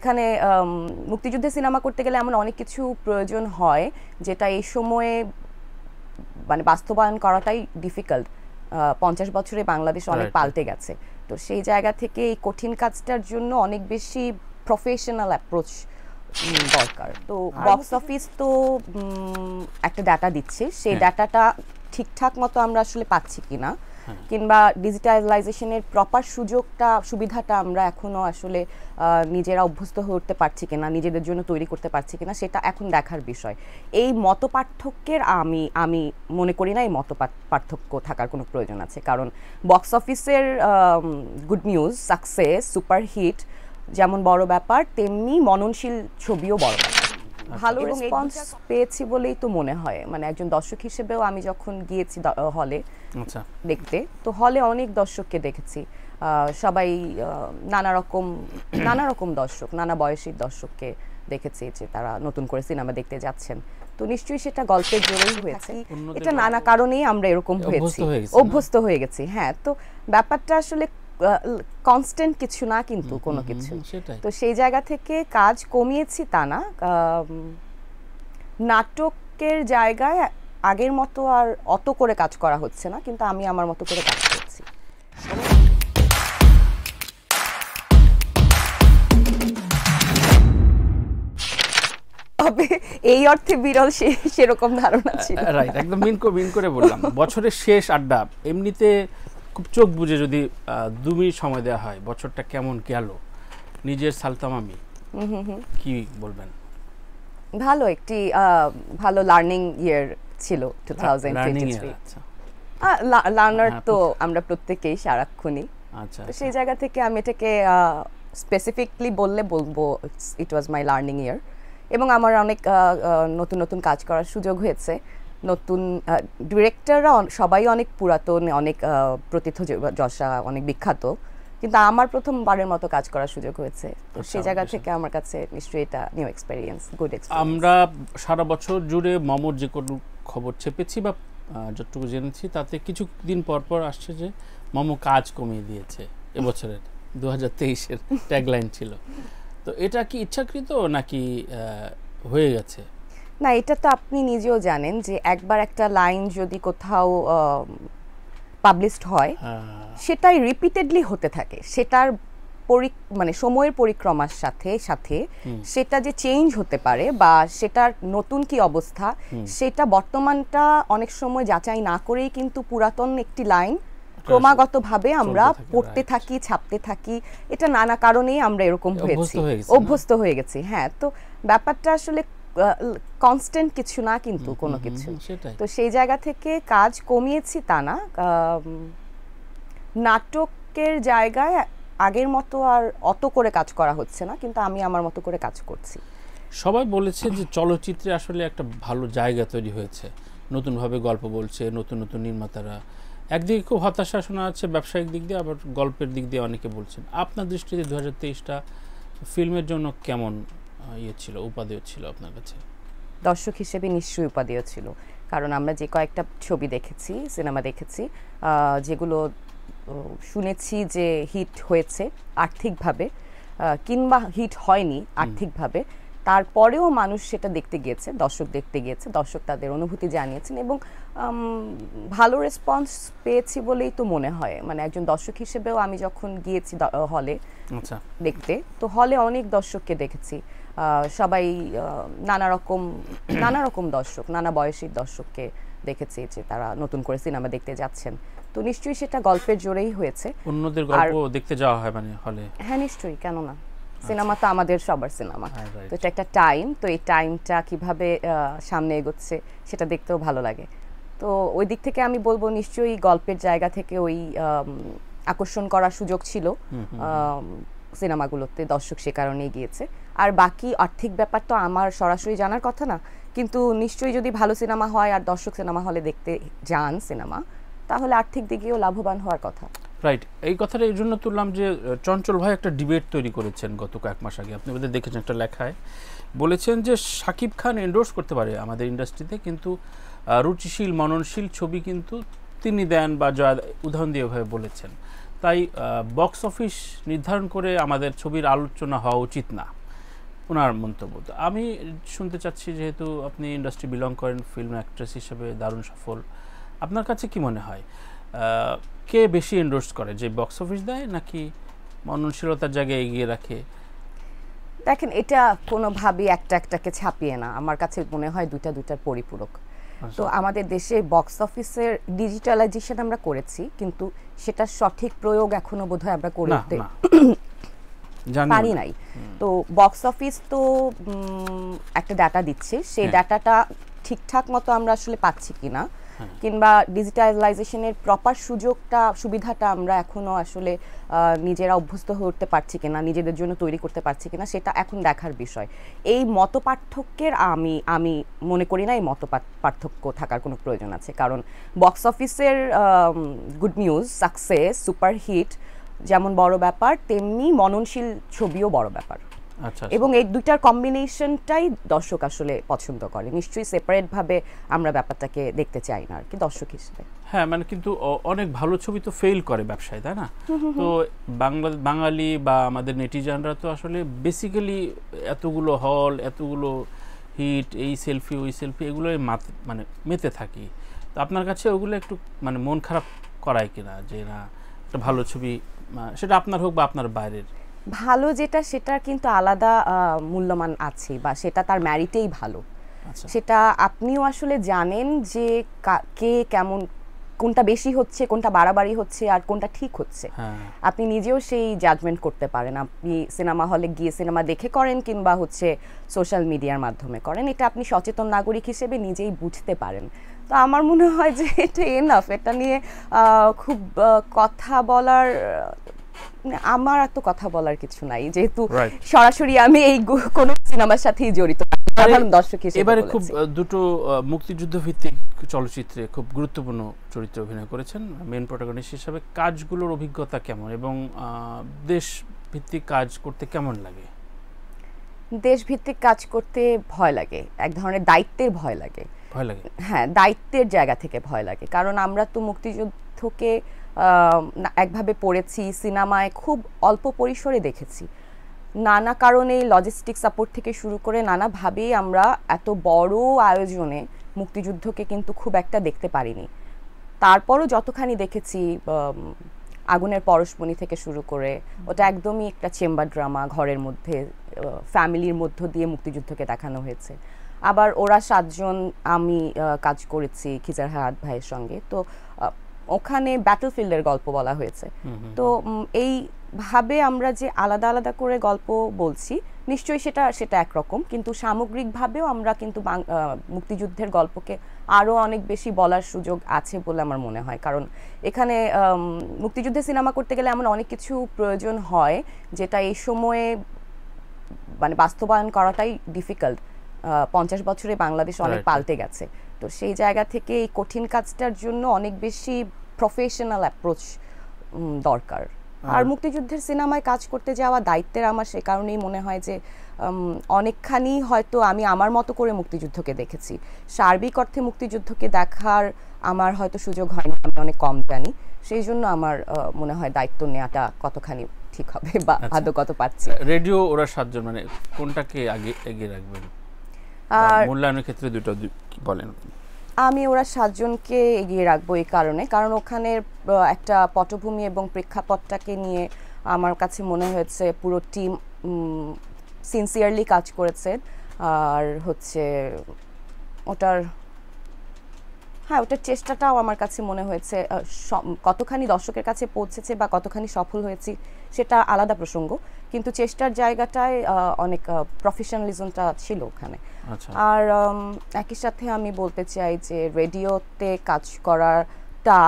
এখানে মুক্তিযুদ্ধে সিনেমা করতে গেলে এমন অনেক কিছু প্রয়োজন হয় যেটা এই সময়ে মানে বাস্তবায়ন করাটাই ডিফিকাল্ট। 50 বছরে বাংলাদেশ অনেক পাল্টে গেছে, তো সেই জায়গা থেকে এই কঠিন কাজটার জন্য অনেক বেশি প্রফেশনাল অ্যাপ্রোচ দরকার। তো বক্স অফিস তো একটা ডাটা দিচ্ছে, সেই ডাটাটা ঠিকঠাক মতো আমরা আসলে পাচ্ছি কিনা, কিংবা ডিজিটালাইজেশনের প্রপার সুবিধাটা আমরা এখনো আসলে নিজেরা অভ্যস্ত হতে পারছি কিনা, নিজেদের জন্য তৈরি করতে পারছি কিনা, সেটা এখন দেখার বিষয়। এই মত পার্থক্যের আমি মনে করি না এই মত পার্থক্য থাকার কোনো প্রয়োজন আছে, কারণ বক্স অফিসের গুড নিউজ, সাকসেস, সুপারহিট যেমন বড় ব্যাপার, তেমনি মননশীল ছবিও বড় ব্যাপার। ভালো রেসপন্স পেয়েছি বলেই তো মনে হয়, মানে একজন দর্শক হিসেবেও আমি যখন গিয়েছি হলে দেখতে, তো হলে অনেক দর্শককে দেখেছি। সবাই নানা রকম দর্শক, নানা বয়সী দর্শককে দেখেছি যে তারা নতুন করে সিনেমা দেখতে যাচ্ছেন। তো নিশ্চয়ই সেটা গল্পের জোরেই হয়েছে, এটা নানা কারণেই আমরা এরকম হয়েছি, অভ্যস্ত হয়ে গেছি। হ্যাঁ, তো ব্যাপারটা আসলে কনস্ট্যান্ট কিছু না, কিন্তু কোনো কিছু, তো সেই জায়গা থেকে কাজ কমিয়েছি তা না। নাটকের জায়গায় আগের মতো আর অত করে কাজ করা হচ্ছে না, কিন্তু আমি আমার মতো করে কাজ করছি। তবে এই অর্থে বিরল সেরকম ধারণা ছিল, রাইট, একদম মিন করে বললাম। বছরের শেষ আড্ডা, এমনিতে খুব চোখ বুঝে যদি 2 মিনিট সময় দেওয়া হয়, বছরটা কেমন গেল নিজের সালতামামি কি বলবেন? ভালো, একটি ভালো লার্নিং ইয়ার ছিল 2023। লার্নার তো আমরা প্রত্যেকেই সারাক্ষণই। আচ্ছা, সেই জায়গা থেকে আমি এটাকে স্পেসিফিকলি বলবো ইট ওয়াজ মাই লার্নিং ইয়ার, এবং আমার অনেক নতুন নতুন কাজ করার সুযোগ হয়েছে। নতুন ডিরেক্টররা সবাই অনেক পুরাতন, অনেক প্রথিতযশা, অনেক বিখ্যাত, কিন্তু আমার প্রথমবারের মতো কাজ করার সুযোগ হয়েছে। তো সেই জায়গা থেকে আমার কাছে নিশ্চয়ই এটা নিউ এক্সপেরিয়েন্স, গুড এক্সপেরিয়েন্স। আমরা সারা বছর জুড়ে মমর যে কোনো খবর চেপেছি বা যতটুকু জেনেছি, তাতে কিছুদিন পর পর আসছে যে মম কাজ কমিয়ে দিয়েছে এবছরের 2023-এর ট্যাগলাইন ছিল। তো এটা কি ইচ্ছাকৃত নাকি হয়ে গেছে? না, এটা তো আপনি নিজেও জানেন যে একবার একটা লাইন যদি কোথাও পাবলিশড হয়, সেটাই রিপিটেডলি হতে থাকে, সেটার মানে সময়ের পরিক্রমার সাথে সাথে সেটা যে চেঞ্জ হতে পারে বা সেটার নতুন কি অবস্থা, সেটা বর্তমানটা অনেক সময় যাচাই না করেই কিন্তু পুরাতন একটি লাইন ক্রমাগতভাবে আমরা পড়তে থাকি, ছাপতে থাকি। এটা নানা কারণেই আমরা এরকম অভ্যস্ত হয়ে গেছি। হ্যাঁ, তো ব্যাপারটা আসলে কনস্ট্যান্ট কিছু না, কিন্তু কোনো কিছু, তো সেই জায়গা থেকে কাজ কমিয়েছি তা না। নাটকের জায়গায় আগের মতো আর অত করে কাজ করা হচ্ছে না, কিন্তু আমি আমার মতো করে কাজ করছি। সবাই বলেছে যে চলচ্চিত্রে আসলে একটা ভালো জায়গা তৈরি হয়েছে, নতুনভাবে গল্প বলছে নতুন নতুন নির্মাতারা। একদিকে খুব হতাশা শোনা যাচ্ছে ব্যবসায়িক দিক দিয়ে, আবার গল্পের দিক দিয়ে অনেকে বলছেন। আপনার দৃষ্টিতে 2023টা ফিল্মের জন্য কেমন ছিল, উপাদেয় ছিল আপনার কাছে? দর্শক হিসেবে নিশ্চয়ই উপাদেয় ছিল, কারণ আমরা যে কয়েকটা ছবি দেখেছি, সিনেমা দেখেছি, যেগুলো শুনেছি যে হিট হয়েছে আর্থিকভাবে, কিংবা হিট হয়নি আর্থিকভাবে, তারপরেও মানুষ সেটা দেখতে গিয়েছে, দর্শক দেখতে গিয়েছে, দর্শক তাদের অনুভূতি জানিয়েছেন, এবং ভালো রেসপন্স পেয়েছি বলেই তো মনে হয়। মানে একজন দর্শক হিসেবেও আমি যখন গিয়েছি হলে দেখতে, তো হলে অনেক দর্শককে দেখেছি। সবাই নানা রকম দর্শক, নানা বয়সী দর্শককে দেখেছি যে তারা নতুন করে সিনেমা দেখতে যাচ্ছেন। তো নিশ্চয়ই সেটা গল্পের জোরেই হয়েছে। অন্যদের গল্প দেখতে যাওয়া হয় মানে হলে? হ্যাঁ, নিশ্চয়ই, কেন না, সিনেমা তো আমাদের সবার সিনেমা, তো এটা একটা টাইম, তো এই টাইমটা কিভাবে সামনে এগোচ্ছে সেটা দেখতেও ভালো লাগে। তো ওই দিক থেকে আমি বলবো নিশ্চয়ই গল্পের জায়গা থেকে ওই আকর্ষণ করার সুযোগ ছিল সিনেমাগুলোতে, দর্শক সে কারণেই গিয়েছে। আর বাকি আর্থিক ব্যাপার তো আমার সরাসরি জানার কথা না, কিন্তু নিশ্চয়ই যদি ভালো সিনেমা হয় আর দর্শক সিনেমা হলে দেখতে যান সিনেমা, তাহলে আর্থিক দিকেও লাভবান হওয়ার কথা। রাইট, এই কথাটা এই জন্য তুললাম যে চঞ্চল ভাই একটা ডিবেট তৈরি করেছেন গত কয়েক মাস আগে, আপনি বোধহয় দেখেছেন একটা লেখায়। বলেছেন যে শাকিব খান এন্ডোর্স করতে পারে আমাদের ইন্ডাস্ট্রিতে, কিন্তু রুচিশীল মননশীল ছবি কিন্তু তিনি দেন, বা উদাহরণ দিয়ে ভাবে বলেছেন। তাই বক্স অফিস নির্ধারণ করে আমাদের ছবির আলোচনা হওয়া উচিত না। ওনার মন্তব্য। তো আমি শুনতে চাচ্ছি, যেহেতু আপনি ইন্ডাস্ট্রি বিলং করেন, ফিল্ম অ্যাক্ট্রেস হিসেবে দারুণ সফল, আপনার কাছে কি মনে হয় কে বেশি এন্ডোর্স করে, যে বক্স অফিস দেয় নাকি মননশীলতার জায়গায় এগিয়ে রাখে? দেখেন, এটা কোনোভাবেই একটাকে ছাপিয়ে না, আমার কাছে মনে হয় দুটার পরিপূরক। তো আমাদের দেশে বক্স অফিসের ডিজিটালাইজেশন আমরা করেছি, কিন্তু সেটা সঠিক প্রয়োগ এখনো বোধহয় আমরা করতে পারি নাই। তো বক্স অফিস তো একটা ডাটা দিচ্ছে, সেই ডাটাটা ঠিকঠাক মতো আমরা আসলে পাচ্ছি কিনা, কিংবা ডিজিটালাইজেশনের প্রপার সুবিধাটা আমরা এখনো আসলে নিজেরা অভ্যস্ত হতে পারছি কিনা, নিজেদের জন্য তৈরি করতে পারছি কিনা, সেটা এখন দেখার বিষয়। এই মত পার্থক্যের আমি মনে করি না এই মত পার্থক্য থাকার কোনো প্রয়োজন আছে, কারণ বক্স অফিসের গুড নিউজ, সাকসেস, সুপারহিট যেমন বড় ব্যাপার, তেমনি মননশীল ছবিও বড় ব্যাপার। এবং এই দুইটার কম্বিনেশনটাই দর্শক আসলে পছন্দ করে। নিশ্চয়ই সেপারেট ভাবে আমরা ব্যাপারটাকে দেখতে চাই না আর কি দর্শক হিসেবে। হ্যাঁ, মানে কিন্তু অনেক ভালো ছবি তো ফেল করে ব্যবসায়, তাই না? তো বাঙালি বা আমাদের নেটিজনরা তো আসলে বেসিক্যালি এতগুলো হল, এতগুলো হিট, এই সেলফি ওই সেলফি, এগুলো মানে মেতে থাকি। তো আপনার কাছে ওগুলো একটু মানে মন খারাপ করায় কিনা, যে না একটা ভালো ছবি, সেটা আপনার হোক বা আপনার বাইরের, ভালো যেটা সেটার কিন্তু আলাদা মূল্যমান আছে, বা সেটা তার ম্যারিটেই ভালো। সেটা আপনিও আসলে জানেন যে কে কেমন, কোনটা বেশি হচ্ছে, কোনটা বাড়াবাড়ি হচ্ছে, আর কোনটা ঠিক হচ্ছে। আপনি নিজেও সেই জাজমেন্ট করতে পারেন। আপনি সিনেমা হলে গিয়ে সিনেমা দেখে করেন, কিংবা হচ্ছে সোশ্যাল মিডিয়ার মাধ্যমে করেন, এটা আপনি সচেতন নাগরিক হিসেবে নিজেই বুঝতে পারেন। তো আমার মনে হয় যে এটা এনাফ। এটা নিয়ে খুব কথা বলার, আমার এত কথা বলার কিছু নাই, যেহেতু সরাসরি আমি এই কোন সিনেমার সাথেই জড়িত দর্শক হিসেবে। এবারে খুব দুটো মুক্তিযুদ্ধ ভিত্তিক চলচ্চিত্রে খুব গুরুত্বপূর্ণ চরিত্রে অভিনয় করেছেন মেন প্রোটাগনিস্ট হিসেবে। কাজগুলোর অভিজ্ঞতা কেমন, এবং দেশ ভিত্তিক কাজ করতে কেমন লাগে? দেশ ভিত্তিক কাজ করতে ভয় লাগে, এক ধরনের দায়িত্বের ভয় লাগে। হ্যাঁ, দায়িত্বের জায়গা থেকে ভয় লাগে, কারণ আমরা তো মুক্তিযুদ্ধকে একভাবে পড়েছি, সিনেমায় খুব অল্প পরিসরে দেখেছি। নানা কারণে লজিস্টিক সাপোর্ট থেকে শুরু করে নানাভাবেই আমরা এত বড় আয়োজনে মুক্তিযুদ্ধকে কিন্তু খুব একটা দেখতে পারিনি। তারপরও যতখানি দেখেছি, আগুনের পরশমণি থেকে শুরু করে, ওটা একদমই একটা চেম্বার ড্রামা, ঘরের মধ্যে ফ্যামিলির মধ্য দিয়ে মুক্তিযুদ্ধকে দেখানো হয়েছে। আবার ওরা 7 জন, আমি কাজ করেছি খিজার হায়াত ভাইয়ের সঙ্গে, তো ওখানে ব্যাটলফিল্ডের গল্প বলা হয়েছে। তো এইভাবে আমরা যে আলাদা আলাদা করে গল্প বলছি, নিশ্চয়ই সেটা একরকম, কিন্তু সামগ্রিকভাবেও আমরা কিন্তু মুক্তিযুদ্ধের গল্পকে আরও অনেক বেশি বলার সুযোগ আছে বলে আমার মনে হয়। কারণ এখানে মুক্তিযুদ্ধের সিনেমা করতে গেলে এমন অনেক কিছু প্রয়োজন হয়, যেটা এই সময়ে মানে বাস্তবায়ন করাটাই ডিফিকাল্ট। 50 বছরে বাংলাদেশ অনেক পাল্টে গেছে। তো সেই জায়গা থেকে এই কঠিন কাজটার জন্য অনেক বেশি প্রফেশনাল অ্যাপ্রোচ দরকার। আর মুক্তিযুদ্ধের সিনেমায় কাজ করতে যাওয়া দায়িত্বের, আমার সে কারণেই মনে হয় যে অনেকখানি হয়তো আমি আমার মতো করে মুক্তিযুদ্ধকে দেখেছি। সার্বিক অর্থে মুক্তিযুদ্ধকে দেখার আমার হয়তো সুযোগ হয়নি, আমি অনেক কম জানি। সেই জন্য আমার মনে হয় দায়িত্ব নেওয়াটা কতখানি ঠিক হবে বা আদৌ কত পাচ্ছি। রেডিও ওরা 7 জন, মানে কোনটাকে আগে এগিয়ে রাখবেন মূল্যায়নের ক্ষেত্রে? দুটো কি বলেন? আমি ওরা 7 জনকে এগিয়ে রাখবো এই কারণ ওখানে একটা পটভূমি এবং প্রেক্ষাপটটাকে নিয়ে আমার কাছে মনে হয়েছে পুরো টিম সিনসিয়ারলি কাজ করেছে। আর হচ্ছে ওটার চেষ্টাটাও আমার কাছে মনে হয়েছে, কতখানি দর্শকের কাছে পৌঁছেছে বা কতখানি সফল হয়েছি সেটা আলাদা প্রসঙ্গ, কিন্তু চেষ্টার জায়গাটায় অনেক প্রফেশনালিজমটা ছিল ওখানে। আর একই সাথে আমি বলতে চাই যে রেডিওতে কাজ করাটা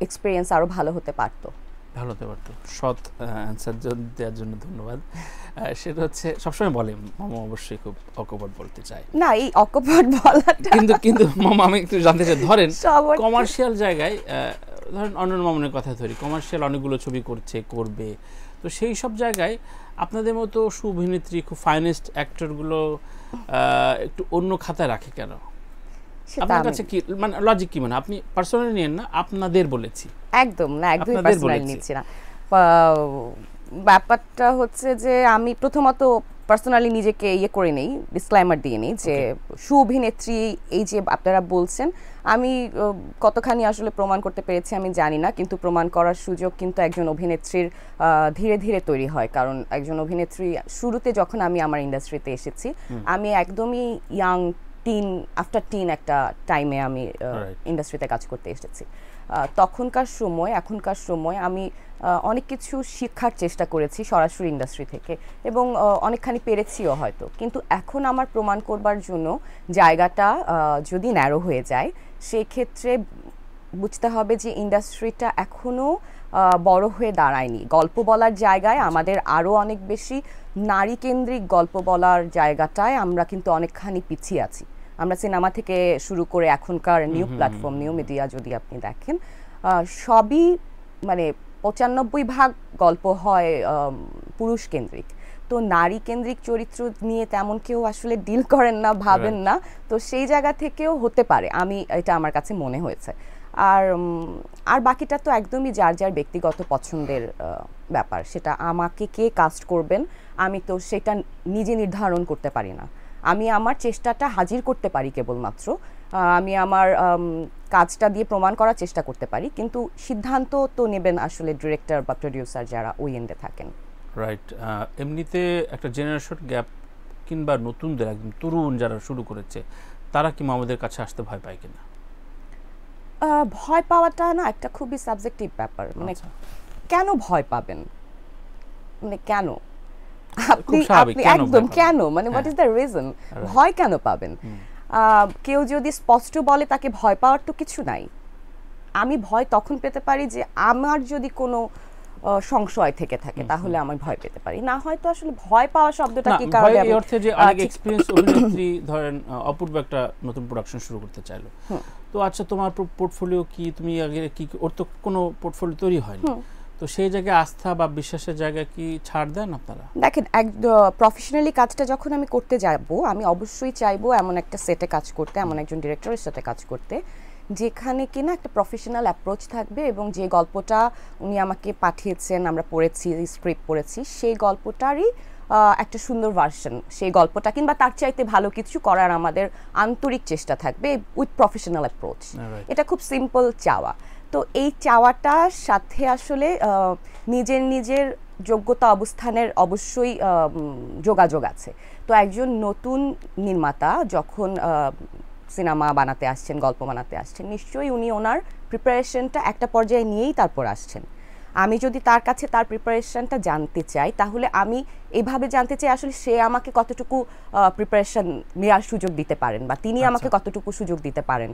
এক্সপিরিয়েন্স আরো ভালো হতে পারতো। সৎ অ্যান্সার দেওয়ার জন্য ধন্যবাদ। সেটা হচ্ছে সবসময় বলে মামা অবশ্যই খুব অকপট বলতে চায় না, এই অকপট বলাটা কিন্তু মামা আমি একটু জানতে চাই, ধরেন কমার্শিয়াল জায়গায়, ধরেন অনন্য মামুনের কথা ধরি, কমার্শিয়াল অনেকগুলো ছবি করবে, তো সেই সব জায়গায় আপনাদের মতো সুঅভিনেত্রী, খুব ফাইনেস্ট অ্যাক্টরগুলো একটু অন্য খাতায় রাখে কেন? আপনার কাছে কি মানে লজিক কি? মানে আপনি পার্সোনালি নিয়েন না, আপনাদের বলেছি। একদম না, একদমই পার্সোনালি নিচ্ছি না। ব্যাপারটা হচ্ছে যে আমি প্রথমত পার্সোনালি নিজেকে করে নেই, ডিসক্লাইমার দিয়ে নেই যে সুঅভিনেত্রী এই যে আপনারা বলছেন, আমি কতখানি আসলে প্রমাণ করতে পেরেছি আমি জানি না, কিন্তু প্রমাণ করার সুযোগ কিন্তু একজন অভিনেত্রীর ধীরে ধীরে তৈরি হয়। কারণ একজন অভিনেত্রী শুরুতে যখন আমি আমার ইন্ডাস্ট্রিতে এসেছি, আমি একদমই ইয়াং আফটার টিন একটা টাইমে আমি ইন্ডাস্ট্রিতে কাজ করতে এসেছি। এখনকার সময় আমি অনেক কিছু শেখার চেষ্টা করেছি সরাসরি ইন্ডাস্ট্রি থেকে, এবং অনেকখানি পেরেছিও হয়তো। কিন্তু এখন আমার প্রমাণ করবার জন্য জায়গাটা যদি ন্যারো হয়ে যায়, সেই ক্ষেত্রে বুঝতে হবে যে ইন্ডাস্ট্রিটা এখনও বড় হয়ে দাঁড়ায়নি। গল্প বলার জায়গায় আমাদের আরও অনেক বেশি নারীকেন্দ্রিক গল্প বলার জায়গাটায় আমরা কিন্তু অনেকখানি পিছিয়ে আছি। আমরা সিনেমা থেকে শুরু করে এখনকার নিউ প্ল্যাটফর্ম, নিউ মিডিয়া যদি আপনি দেখেন, সবই মানে 95% গল্প হয় পুরুষ কেন্দ্রিক। তো নারী কেন্দ্রিক চরিত্র নিয়ে তেমন কেউ আসলে ডিল করেন না, ভাবেন না। তো সেই জায়গা থেকেও হতে পারে, এটা আমার কাছে মনে হয়েছে। আর বাকিটা তো একদমই যার যার ব্যক্তিগত পছন্দের ব্যাপার। সেটা আমাকে কে কাস্ট করবেন আমি তো সেটা নিজে নির্ধারণ করতে পারি না। আমি আমার চেষ্টাটা হাজির করতে পারি কেবলমাত্র, আমি আমার কাজটা দিয়ে প্রমাণ করার চেষ্টা করতে পারি, কিন্তু সিদ্ধান্ত তো নেবেন আসলে ডিরেক্টর বা প্রডিউসার যারা ওই এন্ডে থাকেন। রাইট। এমনিতে একটা জেনারেশন গ্যাপ কিংবা নতুনদের একদম তরুণ যারা শুরু করেছে, তারা কি আমাদের কাছে আসতে ভয় পায় কিনা? ভয় পাওয়াটা না একটা খুবই সাবজেক্টিভ ব্যাপার। মানে কেন ভয় পাবেন, মানে কেন আপনি একদম কেন, মানে হোয়াট ইজ দ্য রিজন, ভয় কেন পাবেন? কেউ যদি স্পষ্ট বলে তাকে ভয় পাওয়ার তো কিছু নাই। আমি ভয় তখন পেতে পারি যে আমার যদি কোনো সংশয় থেকে থাকে, তাহলে আমি ভয় পেতে পারি। না হয়তো আসলে ভয় পাওয়া শব্দটা কি কারণে, এই অর্থে যে অনেক এক্সপেরিয়েন্স অভিনেত্রী ধরেন অপূর্ব একটা নতুন প্রোডাকশন শুরু করতে চাইলো, তো আচ্ছা তোমার পোর্টফোলিও কি, তুমি আগে কি, ওর তো কোনো পোর্টফোলিও তৈরি হয়নি, তো সেই জায়গায় আস্থা বা বিশ্বাসের জায়গায় কি ছাড় দেন আপনারা? দেখেন, প্রফেশনালি কাজটা যখন আমি করতে যাব, আমি অবশ্যই চাইবো এমন একটা সেটে কাজ করতে, এমন একজন ডিরেক্টরের সাথে কাজ করতে যেখানে কিনা একটা প্রফেশনাল অ্যাপ্রোচ থাকবে, এবং যে গল্পটা উনি আমাকে পাঠিয়েছেন, আমরা পড়েছি, স্ক্রিপ্ট পড়েছি, সেই গল্পটারই একটা সুন্দর ভার্সন, সেই গল্পটা কিংবা তার চাইতে ভালো কিছু করার আমাদের আন্তরিক চেষ্টা থাকবে উইথ প্রফেশনাল অ্যাপ্রোচ। এটা খুব সিম্পল চাওয়া। তো এই চাওয়াটার সাথে আসলে নিজের যোগ্যতা অবস্থানের অবশ্যই যোগাযোগ আছে। তো একজন নতুন নির্মাতা যখন সিনেমা বানাতে আসছেন, গল্প বানাতে আসছেন, নিশ্চয়ই উনি ওনার প্রিপারেশনটা একটা পর্যায়ে নিয়েই তারপর আসছেন। আমি যদি তার কাছে তার প্রিপারেশনটা জানতে চাই, তাহলে আমি এইভাবে জানতে চাই আসলে সে আমাকে কতটুকু প্রিপারেশন নেওয়ার সুযোগ দিতে পারেন, বা তিনি আমাকে কতটুকু সুযোগ দিতে পারেন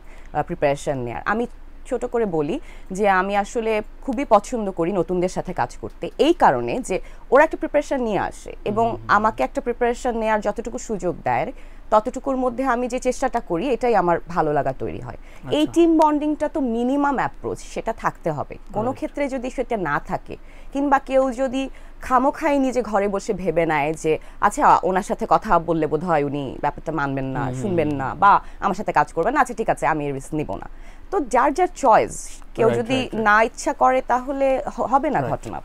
প্রিপারেশন নেওয়ার। আমি ছোট করে বলি যে আমি আসলে খুবই পছন্দ করি নতুনদের সাথে কাজ করতে, এই কারণে যে ওরা একটা প্রিপারেশন নিয়ে আসে এবং আমাকে একটা প্রিপারেশন নেওয়ার যতটুকু সুযোগ দেয়, ততটুকুর মধ্যে আমি যে চেষ্টাটা করি, এটাই আমার ভালো লাগা তৈরি হয়। এই টিম বন্ডিংটা তো মিনিমাম অ্যাপ্রোচ, সেটা থাকতে হবে। কোনো ক্ষেত্রে যদি সেটা না থাকে, কিংবা কেউ যদি খামোখাই নিজে ঘরে বসে ভেবে নেয় যে আচ্ছা ওনার সাথে কথা বললে বোধ হয় উনি ব্যাপারটা মানবেন না, শুনবেন না, বা আমার সাথে কাজ করবেন না, আচ্ছা ঠিক আছে আমি রিস্ক নিব না, তো যার যার চয়েস। কেউ যদি না ইচ্ছা করে তাহলে হবে না ঘটনা।